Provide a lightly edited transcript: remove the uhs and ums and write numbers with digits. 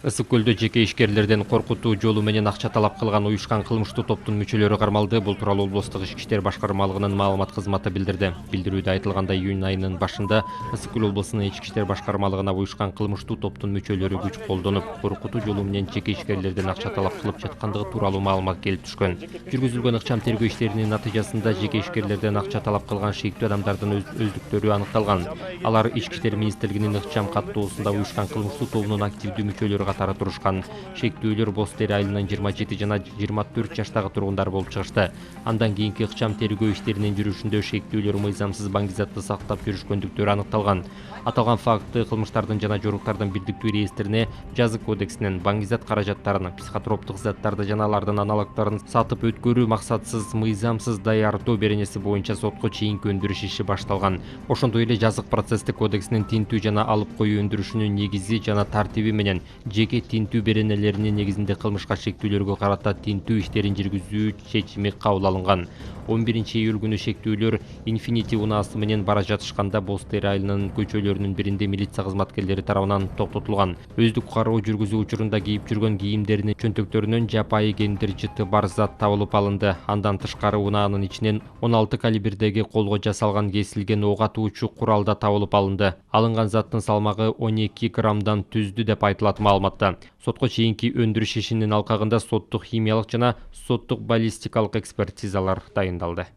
Ысык көлдө жеке ишкерлерден коркутуу жолу менен акча талап кылган уюшкан кылмыштуу топтун мүчөлөрү кармалды. Бул тууралуу облустук ички иштер башкармалыгынын маалымат кызматы билдирди. Билдирүүдө айтылгандай, июнь айынын башында Ысык көл облусунун ички иштер башкармалыгына уюшкан кылмыштуу топтун мүчөлөрү күч колдонуп, коркутуу жолу менен жеке ишкерлерден акча талап кылып жаткандыгы тууралуу маалымат келип түшкөн. Жүргүзүлгөн ыкчам тергөө иштеринин натыйжасында жеке ишкерлерден акча талап кылган шектүү адамдардын өздүктөрү аныкталган. Алар Ички иштер министрлигинин ыкчам каттоосунда уюшкан кылмыштуу тобунун активдүү мүчөлөрү катары турушкан. Шектүүлөр Боз Тери айылынын 27 жана 24 жаштагы тургундар болуп чыгышты. Андан кийинки ыкчам тергөө иштеринин жүрүшүндө шектүүлөр мыйзамсыз баңгизатты сактап жүрүшкөндүктөрү аныкталган. Аталган факты кылмыштардын жана жоруктардын бирдиктүү реестрине жазык кодексинен баңгизат каражаттарын, психотроптук заттарды жана алардын аналогдорун сатып өткөрүү максатсыз мыйзамсыз даярдоо беренеси боюнча сотко чейинки өндүрүш иши башталган. Ошондой эле жазык процесстик кодексинин тинтүү жана алып коюу өндүрүшүнүн негизи жана тартиби менен жеке тинтүү беренелеринин негизинде кылмышка шектүүлөргө карата тинтүү иштерин жүргүзүү чечими кабыл алынган. 11 июль күнү шектүүлөр Infinity унаасы менен бара жатышканда Боз Тери айылынын көчөлөрүнүн биринде милиция кызматкерлери тарабынан токтотулган. Өздүк кароо жүргүзүү учурунда кийип жүргөн кийимдеринин чөнтөктөрүнөн жапайы гендер жыты бар зат табылып алынды. Андан тышкары унаанын ичинен 16 калибрдеги колго жасалган кесилген ок атуучу курал да табылып алынды. Алынган заттын салмагы 12 граммдан түздү деп айтылат маалыматта. Сотко чейинки өндүрүш ишинин алкагында соттук химиялык жана соттук баллистикалык экспертизалар дайындалды.